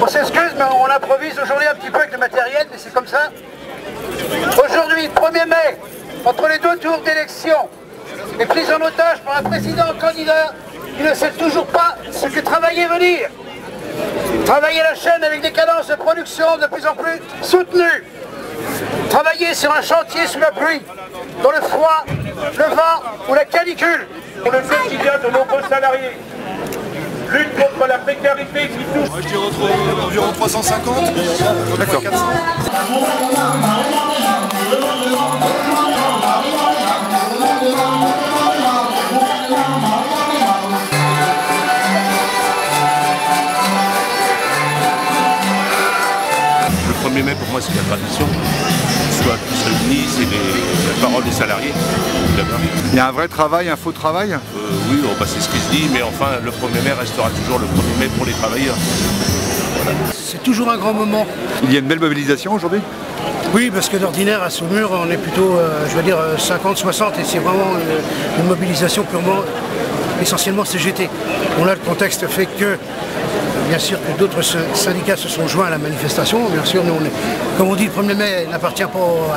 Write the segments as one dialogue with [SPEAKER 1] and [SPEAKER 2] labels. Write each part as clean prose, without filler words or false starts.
[SPEAKER 1] On s'excuse, mais on improvise aujourd'hui un petit peu avec le matériel, mais c'est comme ça. Aujourd'hui, 1er mai, entre les deux tours d'élection, est prise en otage par un président candidat qui ne sait toujours pas ce que travailler veut dire. Travailler la chaîne avec des cadences de production de plus en plus soutenues. Travailler sur un chantier sous la pluie, dans le froid, le vent ou la canicule.
[SPEAKER 2] Pour le quotidien de nombreux salariés. Lutte contre la précarité qui touche.
[SPEAKER 3] Moi je dirais environ 350.
[SPEAKER 4] D'accord.
[SPEAKER 3] 400.
[SPEAKER 5] Le 1er mai pour moi c'est la tradition. Soit tous réunis, c'est la parole des salariés.
[SPEAKER 4] Il y a un vrai travail, un faux travail?
[SPEAKER 5] Oui, bah, c'est ce qui se dit, mais enfin le 1er mai restera toujours le 1er mai pour les travailleurs. Voilà.
[SPEAKER 1] C'est toujours un grand moment.
[SPEAKER 4] Il y a une belle mobilisation aujourd'hui?
[SPEAKER 1] Oui, parce que d'ordinaire à Saumur, on est plutôt, je veux dire, 50-60 et c'est vraiment une mobilisation purement, essentiellement CGT. Bon là, le contexte fait que, bien sûr, que d'autres syndicats se sont joints à la manifestation. Bien sûr, nous, comme on dit, le 1er mai n'appartient pas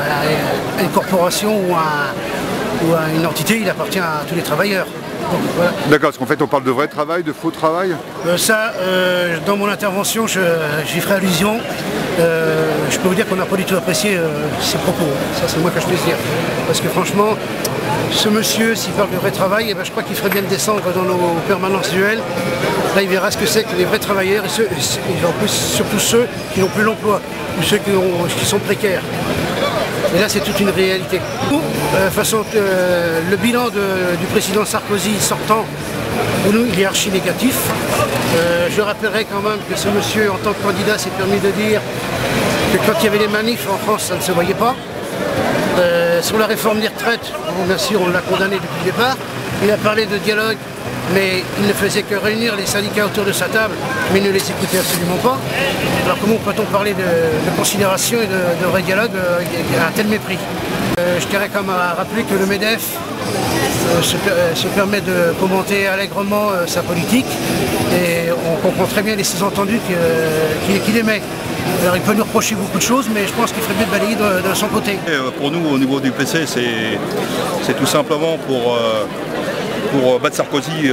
[SPEAKER 1] à une corporation ou à une entité, il appartient à tous les travailleurs. Voilà.
[SPEAKER 4] D'accord, parce qu'en fait on parle de vrai travail, de faux travail?
[SPEAKER 1] Dans mon intervention, j'y ferai allusion. Je peux vous dire qu'on n'a pas du tout apprécié ses propos. Ça, c'est moi que je peux dire. Parce que franchement, ce monsieur, s'il parle de vrai travail, eh ben, je crois qu'il ferait bien de descendre dans nos permanences duels. Là, il verra ce que c'est que les vrais travailleurs, et en plus, surtout ceux qui n'ont plus l'emploi, ou ceux qui sont précaires. Et là, c'est toute une réalité. Le bilan du président Sarkozy sortant, pour nous, il est archi négatif. Je rappellerai quand même que ce monsieur, en tant que candidat, s'est permis de dire que quand il y avait les manifs en France, ça ne se voyait pas. Sur la réforme des retraites, bien sûr, on l'a condamné depuis le départ. Il a parlé de dialogue, mais il ne faisait que réunir les syndicats autour de sa table, mais il ne les écoutait absolument pas. Alors comment peut-on parler de considération et de vrai dialogue à un tel mépris? Je tiendrais quand même à rappeler que le MEDEF se permet de commenter allègrement sa politique et on comprend très bien les sous-entendus qu'il émet. Alors il peut nous reprocher beaucoup de choses, mais je pense qu'il ferait mieux de balayer de son côté.
[SPEAKER 3] Pour nous, au niveau du PC, c'est tout simplement pour battre Sarkozy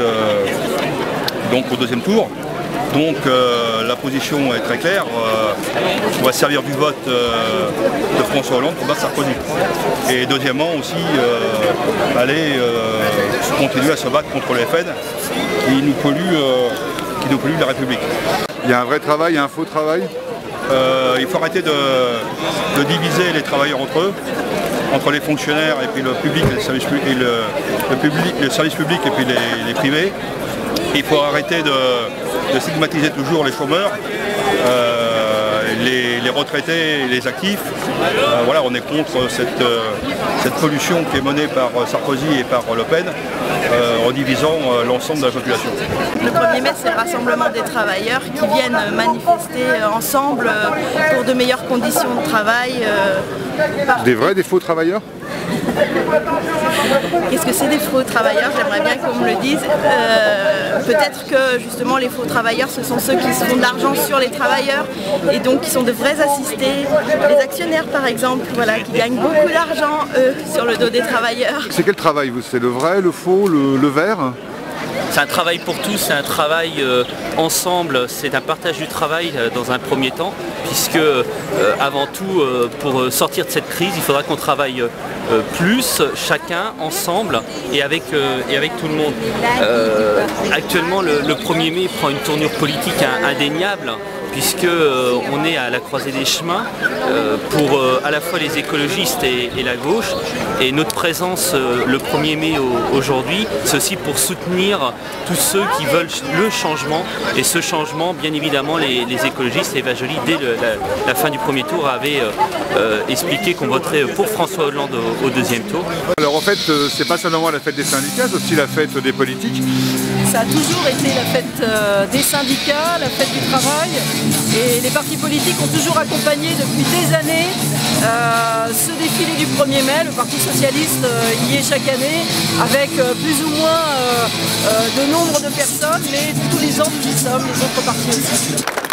[SPEAKER 3] donc au deuxième tour. Donc la position est très claire, on va servir du vote de François Hollande pour battre Sarkozy. Et deuxièmement aussi, aller continuer à se battre contre les FN qui nous polluent la République.
[SPEAKER 4] Il y a un vrai travail et un faux travail?
[SPEAKER 3] Il faut arrêter de diviser les travailleurs entre eux, entre les fonctionnaires et puis le public, le service public et puis les privés. Il faut arrêter de stigmatiser toujours les chômeurs, les retraités et les actifs. Voilà, on est contre cette pollution qui est menée par Sarkozy et par Le Pen en divisant l'ensemble de la population.
[SPEAKER 6] Le 1er mai, c'est le rassemblement des travailleurs qui viennent manifester ensemble pour de meilleures conditions de travail.
[SPEAKER 4] Des vrais, des faux travailleurs?
[SPEAKER 6] Qu'est-ce que c'est des faux travailleurs? J'aimerais bien qu'on me le dise. Peut-être que justement les faux travailleurs, ce sont ceux qui se font de l'argent sur les travailleurs et donc qui sont de vrais assistés, les actionnaires par exemple, voilà, qui gagnent beaucoup d'argent, eux, sur le dos des travailleurs.
[SPEAKER 4] C'est quel travail? C'est le vrai, le faux, le vert?
[SPEAKER 7] C'est un travail pour tous, c'est un travail ensemble, c'est un partage du travail dans un premier temps, puisque avant tout, pour sortir de cette crise, il faudra qu'on travaille plus, chacun, ensemble et avec tout le monde. Actuellement, le 1er mai prend une tournure politique indéniable, puisqu'on est à la croisée des chemins pour à la fois les écologistes et la gauche. Et notre présence le 1er mai aujourd'hui, c'est aussi pour soutenir tous ceux qui veulent le changement. Et ce changement, bien évidemment, les écologistes, Eva Joly, dès la fin du premier tour, avaient expliqué qu'on voterait pour François Hollande au deuxième tour.
[SPEAKER 4] Alors en fait, c'est pas seulement la fête des syndicats, c'est aussi la fête des politiques.
[SPEAKER 8] Ça a toujours été la fête des syndicats, la fête du travail. Et les partis politiques ont toujours accompagné depuis des années ce défilé du 1er mai. Le Parti Socialiste y est chaque année avec plus ou moins de nombre de personnes, mais tous les ans nous y sommes, les autres partis aussi.